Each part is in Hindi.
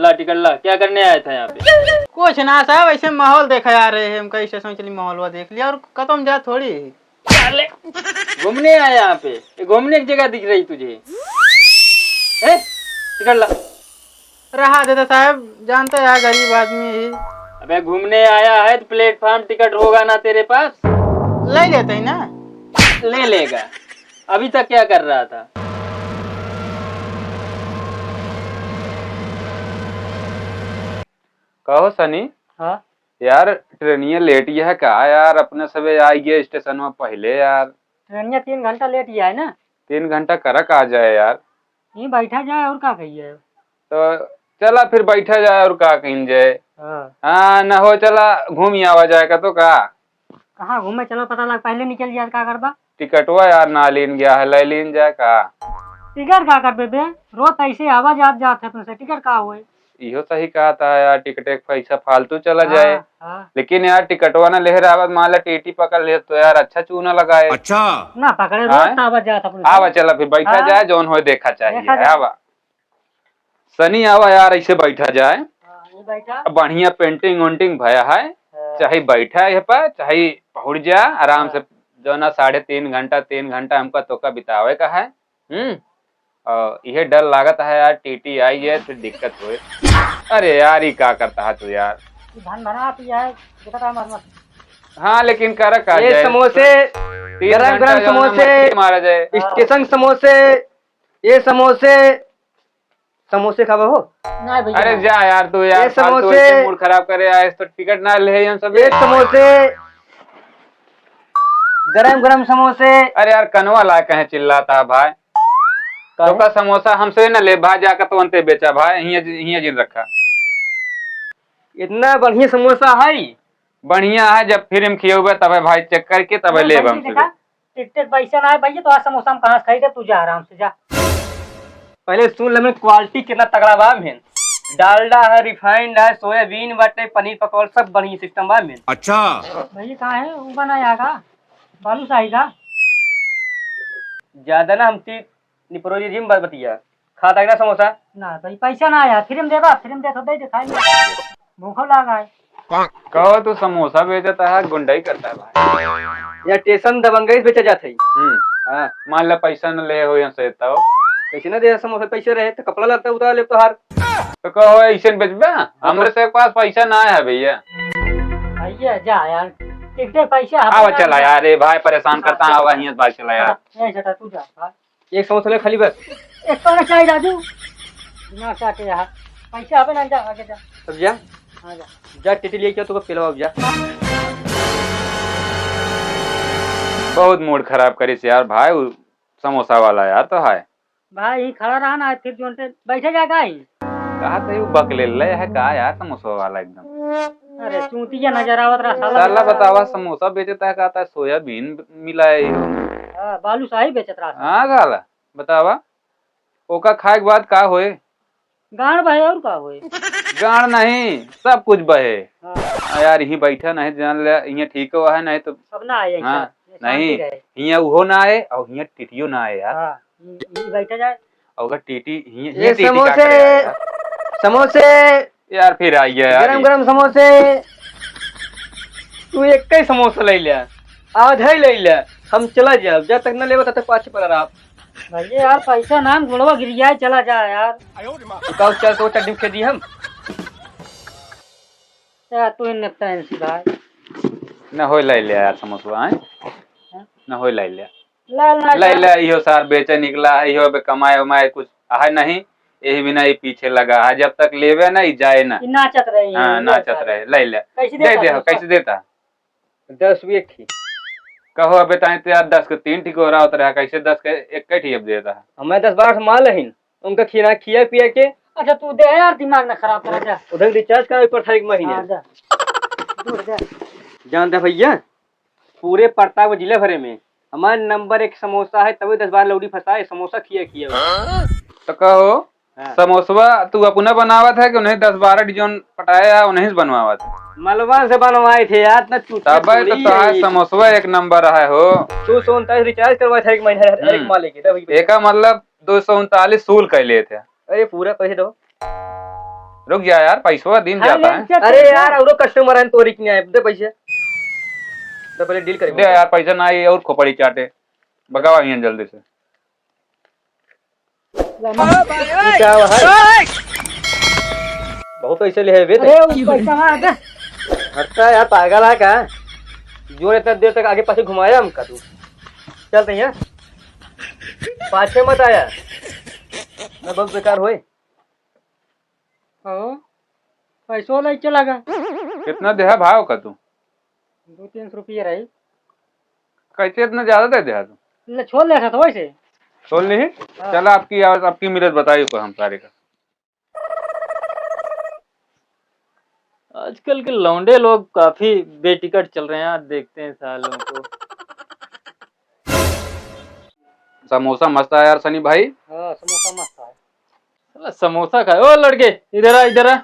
ला टिकट ला। क्या करने आया था यहाँ पे? कुछ ना साहब, ऐसे माहौल देखा जा रहे हैं हम, कई स्टेशन चली माहौल देख लिया और खत्म जा थोड़ी। चले घूमने आया यहाँ पे? ये घूमने की जगह दिख रही तुझे? टिकट ला। रहा देता साहब, जानते हैं गरीब आदमी ही। अबे घूमने आया है तो प्लेटफॉर्म टिकट होगा ना तेरे पास? ले लेते ही ना। ले लेगा। अभी तक क्या कर रहा था? कहो सनी। हाँ यार ट्रेनिया लेट ही है का यार, अपने सबे आई गए स्टेशन में पहले यार। ट्रेनिया 3 घंटा लेट ही है ना। 3 घंटा करक आ जाए यार। यहीं बैठा जाए और क्या कहिए। तो चला फिर बैठा जाए और का कहीं जाए। हाँ न हो, चला घूम ही आवा जाएगा तो का। कहाँ घूमे चलो, पता लग पहले निकल जाए क्या करबा। टिकटवा यार ना लीन गया है, ले लीन जाए का। टिकट का कर बे, रोज ऐसे आवाज जात है अपने से, टिकट का हुए। इहो सही कहा था यार, टिकट एक पैसा फालतू चला जाए। हाँ। लेकिन यार टिकटवा ना ले रहा, मान ला टीटी पकड़ ले तो यार अच्छा चूना लगाए। अच्छा ना पकड़े रोज आवाज जात अपने। आवा चला फिर बैठा जाए, जोन हो देखा चाहिए। आवा सनी, आवा यार ऐसे बैठा जाए। बैठा बढ़िया पेंटिंग वेंटिंग भया है, चाहे बैठा है पर चाहे पहुंच जा आराम से। जो ना 3.5 घंटा 3 घंटा हमका तो बितावे का है। और यह डर लागत है यार, टीटी आई है फिर दिक्कत हुए। अरे यार ये क्या करता है तू यार। धन भरा पिया है, हाँ लेकिन कर का ये समोसे, गरम गरम समोसे मारा जाए। स्टेशन समोसे, ये समोसे समोसे खावा हो। अरे जा यार तू यार, समोसे मूड खराब करे आए तो टिकट ना ले हम सब। एक समोसे, गरम गरम समोसे। अरे यार कनवा ला कहे चिल्लाता है भाई। तो का समोसा हमसे न ले भाई, जाकर तो अंते बेचा भाई, हिया जिन रखा। इतना बढ़िया समोसा है। बढ़िया है, जब फिर हम खियोगे तब भाई चेक करके तब ले हमसे। टिकट पैसा ना है भैया, तो आज समोसा हम कहाँ से खरीदे, तू जा आराम से जा। पहले सुन ले क्वालिटी कितना तगड़ा बा में। डालडा है, रिफाइंड है, सोयाबीन बाटे, पनीर पकौड़ सब बढ़िया सिस्टम बा में। अच्छा भैया कहाँ है वो बनाया का बालू शाही का? ज्यादा ना हमती निपरोजी जिम बतिया खाता है ना समोसा ना भाई, पैसा ना आया, फिर देवा फिर दे तो दे दिखाई भूखो लगा है। कहो तू समोसा बेचता है गुंडाई करता है भाई। या स्टेशन दबंगई बेचा जाता है। हाँ मान ला पैसा न ले हो यहाँ से तो कैसे ना दे समोसा, पैसे रहे तो कपड़ा लगता उतार ले तो हार। तो कहो ऐसे बेचबा, हमरे से पास पैसा ना है भैया। भैया जा यार, टिकट पैसा आवा चला यार, ये भाई परेशान करता है। आवा यहाँ बात चला यार। नहीं बेटा तू जा, एक समोसा ले खाली बस। एक तो ना चाहिए राजू ना चाहते यार, पैसा अबे ना, जा आगे जा। अब जा हाँ जा जा टिटी ले क्या तो पिलवा अब जा। बहुत मूड खराब करीस यार भाई, समोसा वाला यार तो है भाई खड़ा रहा ना, फिर जो बैठे जाएगा ही। कहा तो बक ले है का यार समोसा वाला एकदम। अरे चूतिया नजर आवत रहा साला बतावा समोसा बेचता है, कहता है सोयाबीन मिला है। बालू शाही बेचत रहा। हाँ साला बतावा, ओका खाए के बाद का होए? गाड़ भाई और का होए? गाड़ नहीं, सब कुछ बहे। यार यही बैठा नहीं जान ले, यहाँ ठीक हुआ है नहीं तो सब ना आए। हाँ नहीं, यहाँ वो ना आए और यहाँ टीटियो ना आए यार। बैठा जाए और टीटी ये समोसे समोसे यार फिर आई है गरम गरम समोसे। तू एक ही समोसा ले लिया, आधा ही ले लिया, हम चला जाए। जब तक न लेगा तब तक पाछे पड़ा रहा। भैया यार पैसा नाम गुड़वा गिर जाए, चला जा यार। तो चल तो चड्डी के दी हम यार, तू इन टेंशन भाई न हो ले लिया यार समोसा है न हो ले लिया ले ले इहो सार बेचे निकला है, इहो बे कमाए उमाए कुछ है नहीं, यही बिना ये पीछे लगा है। जब तक लेवे ना जाए ना, नाचत रही। हाँ नाचत रहे। ले ले दे दे कैसे देता? 10 भी एक थी। कहो अबे ताई यार 10 के 3 ठीक हो रहा होता है, कैसे 10 के एक ठीक अब देता है? हमें 10-12 माल है उनका खिया खिया पिया के। अच्छा तू दे यार, दिमाग ना खराब कर जा। उधर रिचार्ज करा ऊपर था 1 महीने। जानते भैया पूरे प्रताप जिले भरे में हमारे नंबर 1 समोसा है, तभी 10-12 लौड़ी फंसाए समोसा खिया खिया। तो कहो समोसा तू अपना बनावा था कि उन्हें 10-12 डिजाइन पटाया उन्हें बनवावा था? मलवा से बनवाए थे यार। ना तो समोसा एक नंबर है हो। 239 रिचार्ज करवाए थे 1 महीने एक माले के। एक मतलब 239 सूल कर लिए थे। अरे पूरा पैसे दो। रुक जा यार, पैसवा दिन जाता है। अरे यार औरो कस्टमर है तोरी की नहीं आए दे पैसे तो पहले डील दे करेंगे यार पैसा ना आई और खोपड़ी चाटे, भगावा यहाँ जल्दी से। क्या हुआ है बहुत पैसे ले है बे हटता है यार पागल है क्या जो इतना देर तक आगे पाछे घुमाया हमका तू चलते हैं पाछे मत आया मैं बहुत बेकार होए पैसो ले चला गया। कितना देहा भाव का तू? 200-300 रुपये रही। कैसे इतना ज्यादा दे दिया तू? ले छोड़ ले था तो वैसे। छोड़ ली? चला आपकी मिलत बताइए को हम सारे का। आजकल के लौंडे लोग काफी बेटिकट चल रहे हैं यार, देखते हैं सालों को। समोसा मस्त है यार सनी भाई। हाँ समोसा मस्त है साला समोसा खाए। ओ लड़के इधर आ इधर आ।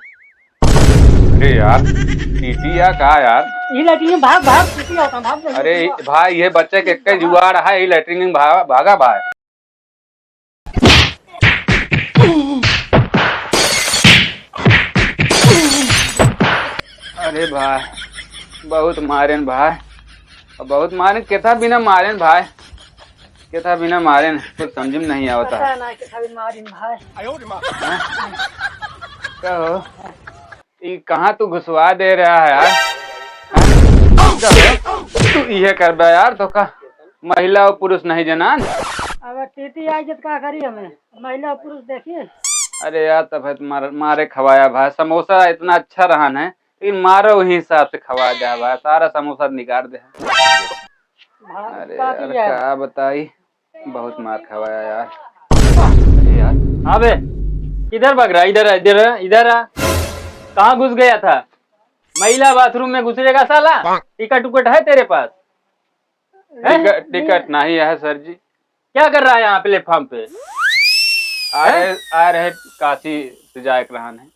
अरे यार टीटी या का यार, ये लड़की भाग भाग किसी होता भाग। अरे भाई ये बच्चे के कई जुआ रहा है, लैटरिन में भागा भाई। अरे भाई बहुत मारेन भाई, बहुत मारे केथा बिना मारेन भाई, केथा बिना मारेन कुछ समझ में नहीं आता है। क्या हो ये कहाँ तू घुसवा दे रहा है यार? तू ये कर बे यार, तो का महिला और पुरुष नहीं जनान? अब टीटी आई जब क्या करी हमें महिला पुरुष देखिए। अरे यार तब है मारे खवाया भाई, समोसा इतना अच्छा रहा है लेकिन मारो वही हिसाब से खवा दिया भाई, सारा समोसा निकाल दे। अरे यार क्या बताई, बहुत मार खवाया यार। अरे यार हाँ बे किधर भाग रहा? इधर आ इधर आ इधर आ। कहाँ घुस गया था? महिला बाथरूम में घुसेगा साला? टिकट उकट है तेरे पास? टिकट नहीं है सर जी। क्या कर रहा है यहाँ प्लेटफॉर्म पे? आ रहे काशी से जाए रहन है।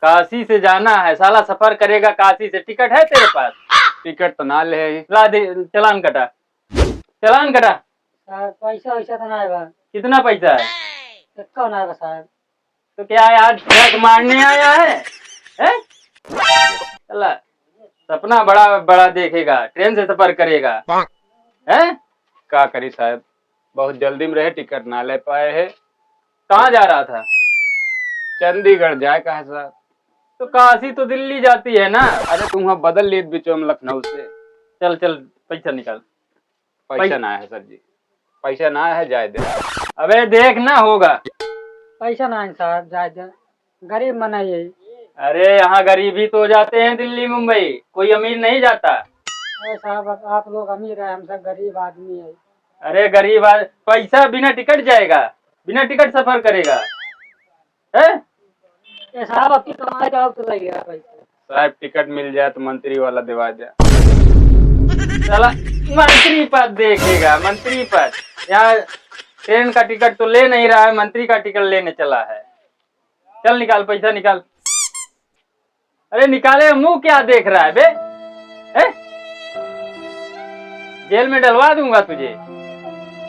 काशी से जाना है साला, सफर करेगा काशी से, टिकट है तेरे पास? टिकट तो ना ले ला दे, चलान कटा, चलान कटा। पैसा वैसा तो ना है। कितना पैसा है? कौन आएगा साहब? तो क्या यार ट्रक मारने आया है? चला सपना बड़ा बड़ा देखेगा, ट्रेन से सफर करेगा है? क्या करी साहब, बहुत जल्दी में रहे, टिकट ना ले पाए है। कहाँ जा रहा था? चंडीगढ़ जाए कहा साहब। तो काशी तो दिल्ली जाती है ना। अरे तुम वहाँ बदल ली बीचों में लखनऊ से। चल चल पैसा निकाल। पैसा ना है सर जी, पैसा ना है, जाए दे। अबे देख ना होगा। पैसा ना है साहब, जाए गरीब मना यही। अरे यहाँ गरीब ही तो जाते हैं दिल्ली मुंबई, कोई अमीर नहीं जाता। साहब आप लोग अमीर है, हम सब गरीब आदमी है। अरे गरीब पैसा बिना टिकट जाएगा, बिना टिकट सफर करेगा है? साहब आपकी कमाई का तो लगेगा पैसा। साहब टिकट मिल जाए तो मंत्री वाला दिवा जाए। चला मंत्री पद देखेगा, मंत्री पद। यहाँ ट्रेन का टिकट तो ले नहीं रहा है, मंत्री का टिकट लेने चला है। चल निकाल पैसा निकाल। अरे निकाले, मुंह क्या देख रहा है बे? जेल में डलवा दूंगा तुझे,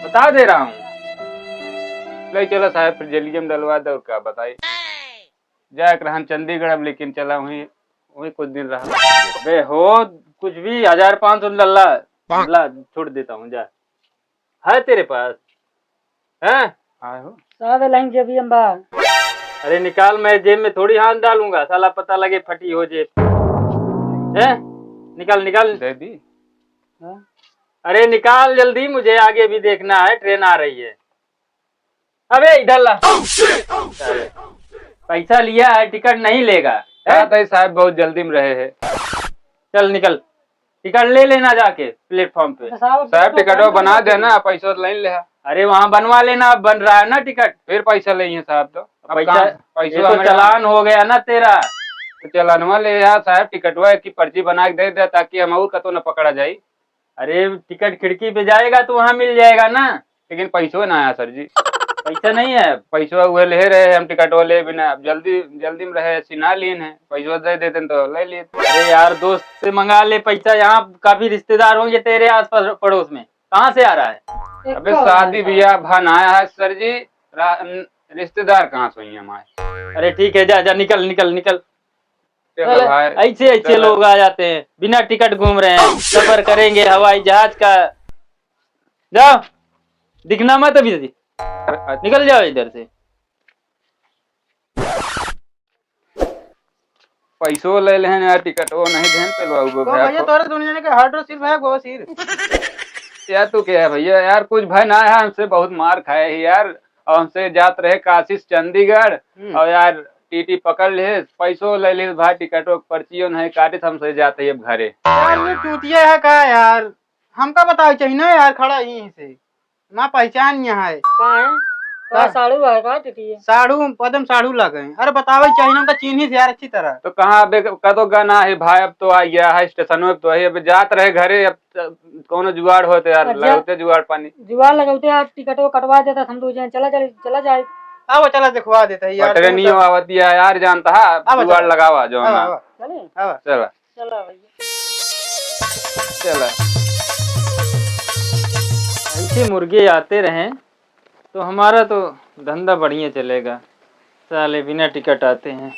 बता दे रहा हूँ। ले चलो साहब, फिर जेलिए में डलवा दो। क्या बताइए, जाए रहन चंडीगढ़ अब, लेकिन चला वही कुछ दिन रहा। बे हो कुछ भी 1500 लल्ला छोड़ देता हूँ, जा। है तेरे पास? हैं? आए हो साहब लाइन जेबी अम्बा। अरे निकाल, मैं जेब में थोड़ी हाथ डालूंगा साला, पता लगे फटी हो जेब। हैं? निकाल निकाल। दे दी। अरे निकाल जल्दी, मुझे आगे भी देखना है, ट्रेन आ रही है। अबे इधर ला। पैसा लिया है, टिकट नहीं लेगा। साहब बहुत जल्दी में रहे हैं। चल निकल, टिकट ले लेना जाके प्लेटफॉर्म पे। साहब टिकट बना देना, पैसा तो नहीं ले। अरे वहाँ बनवा लेना, अब बन रहा है ना टिकट। फिर पैसा ले साहब, तो पैसा तो चलान हो गया ना तेरा। तो चलानवा ले यार साहब, टिकटवा की पर्ची बना के दे दे, ताकि हम और कतो न पकड़ा जाये। अरे टिकट खिड़की पे जाएगा तो वहाँ मिल जाएगा ना। लेकिन पैसा ना आया सर जी। पैसा नहीं है? पैसा हुए ले रहे हम, टिकट वाले बिना जल्दी में रहे, सिना लिए हैं, पैसा दे देते तो ले लिए। अरे यार दोस्त से मंगा ले पैसा, यहाँ काफी रिश्तेदार होंगे तेरे आस पड़ोस में, कहाँ से आ रहा है? अबे शादी ब्याह भान आया है सर जी, रिश्तेदार कहाँ से हुई हमारे? अरे ठीक है, जा जा, निकल निकल निकल। देखो भाई, ऐसे ऐसे लोग आ जाते हैं, बिना टिकट घूम रहे हैं, सफर करेंगे हवाई जहाज का। जाओ, दिखना मत अभी से, निकल जाओ इधर से। पैसों ले लें यार, टिकट वो नहीं देन पे बाबू तो भैया तोरे दुनिया ने के हार्ड सिर भाई गो सिर। यार तू क्या है भैया, यार कुछ भाई ना है, हमसे बहुत मार खाए है यार, और हमसे जात रहे काशी से चंडीगढ़, और यार टीटी पकड़ ले, पैसों ले ले भाई, टिकटों पर्चियों नहीं काटे, हमसे जाते ही अब घरे। यार ये चूतिया है का यार, हमका बताओ चाहिए ना यार, खड़ा यहीं से माँ पहचान यहाँ है। कहाँ है? कहाँ साड़ू है का टिटी है? साड़ू पदम साड़ू लगे हैं। अरे बतावे चाहिए ना, उनका चिन्ह से यार अच्छी तरह। तो कहाँ अब कदो गाना है भाई, अब तो आ गया है स्टेशन में, तो अब जात रहे घरे, अब कौन जुगाड़ होते यार, अच्छा। लगते जुगाड़ पानी। जुगाड़ लगौते आप टिकट को कटवा देता, हम दो जन चला जाए। अब चला दिखवा देता है यार। पटरे नहीं आवती है यार, जानता है जुगाड़ लगावा जो है ना। चले चला चला भैया। चला। ऐसे मुर्गे आते रहें तो हमारा तो धंधा बढ़िया चलेगा। साले बिना टिकट आते हैं।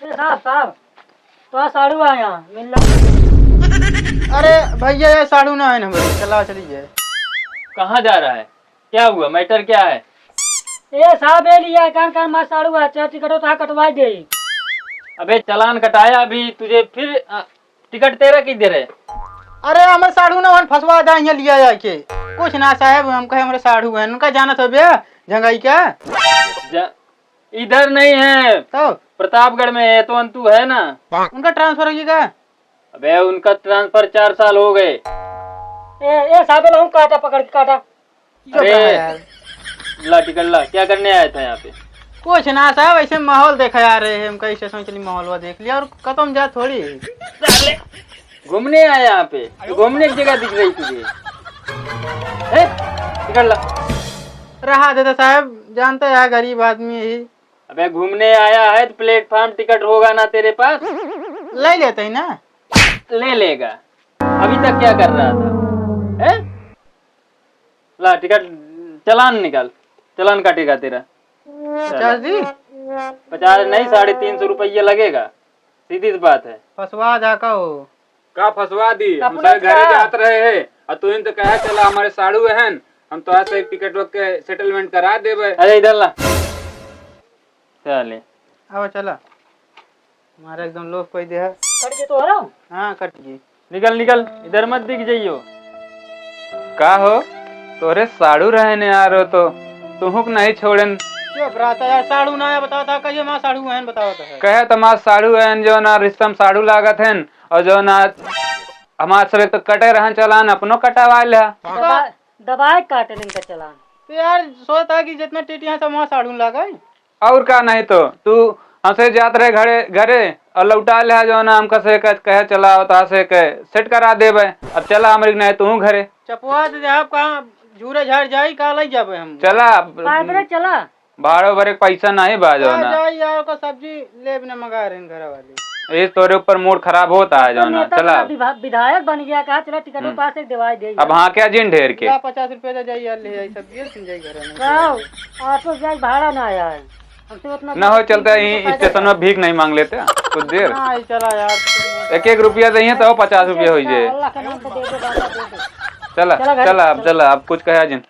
साहब तो साड़ू आ यहाँ मिल लो। अरे भैया ये साड़ू ना है ना भाई, चला चली जाए। कहाँ जा रहा है? क्या हुआ? मैटर क्या है? ए साहब ये लिया कान कान मार साड़ू है, चाहे टिकट हो तो कटवा दे। अबे चलान कटाया अभी तुझे, फिर टिकट तेरा किधर है? अरे हमें साड़ू ना फंसवा दा, यहाँ लिया जाके कुछ ना साहब, हम कहे हमारे साड़ू है, उनका जाना था भैया जंगाई का। इधर नहीं है, तो प्रतापगढ़ में है, तो अंतु है ना। उनका ट्रांसफर होगा। अबे उनका ट्रांसफर 4 साल हो गए। ए साहब लाऊं काटा, पकड़ के काटा। अरे ला टिकट ला, क्या करने आया था यहाँ पे? कुछ ना साहब, ऐसे माहौल देखा जा रहे हैं, हम कहीं स्टेशन चली माहौल देख लिया और खत्म जा थोड़ी। घूमने आया यहाँ पे, घूमने की जगह दिख रही तुझे? टिकट ला। रहा देता साहब, जानते हैं गरीब आदमी ही। अबे घूमने आया है तो प्लेटफॉर्म टिकट होगा ना तेरे पास? ले लेते ही ना। ले लेगा। अभी तक क्या कर रहा था? है? ला टिकट, चलान निकाल, चलान काटेगा तेरा। 50 दी 50 नहीं, 350 रुपये लगेगा, सीधी सी बात है। फसवा जाका हो का फंसवा दी, अपना हमसे घरे क्या? जात रहे है, और तू तो कहा चला हमारे साड़ू है, हम तो ऐसे टिकट के सेटलमेंट करा देबे। अरे इधर ला, चले। अब चला, हमारा एकदम लोग कोई दे है। कट के तो हो रहा हूँ। हाँ कट गई। निकल निकल, इधर मत दिख जाइयो। का हो तोरे साड़ू रहने आ रहे हो, तो तुहुक नहीं छोड़न। चुप रहता यार, साड़ू ना है बताओ था, कहिए माँ साड़ू है बताओ था। कहे तुम्हारा साड़ू है, जो ना रिश्तम साड़ू लागत है, और जो ना हमारे से तो कटे रहन, चलान अपनो कटावा ले। दबाए काटे दिन का चलान। तो यार सोचता कि जितना टीटियां सब वहाँ साड़ू लगा। और का नहीं तो तू हमसे जात रहे घरे घरे और लौटा ले, जो ना हम कसे कहे चला तो से कहे सेट करा देबे। अब चला हमरे नहीं तू घरे चपुआ दे आप कहाँ झूरे झाड़ जाई का लग जाबे हम। चला, पाइबरे चला। भाड़ो भरे पैसा नहीं बाजो ना, जाई यार का सब्जी ले बिना मंगा रहे हैं घर वाले। इस तोरे ऊपर मूड खराब होता है जो ना। नेता चला विधायक बन गया, कहा चला टिकट के पास एक दवाई दे। अब हाँ क्या जिन ढेर के 50 रुपए दे जाई यार, ले जाई सब्जी सुन जाई घर में। ऑटो जाए भाड़ा ना आया है हमसे उतना। न हो चलता है स्टेशन में भीख नहीं मांग लेते कुछ देर। हाँ चला यार, 1-1 रुपया दही तो 50 रुपया हो जाए। अल्लाह के नाम पे दे दे, बाबा दे दे। चला चला घर, चला अब चला, अब कुछ कहे जिन।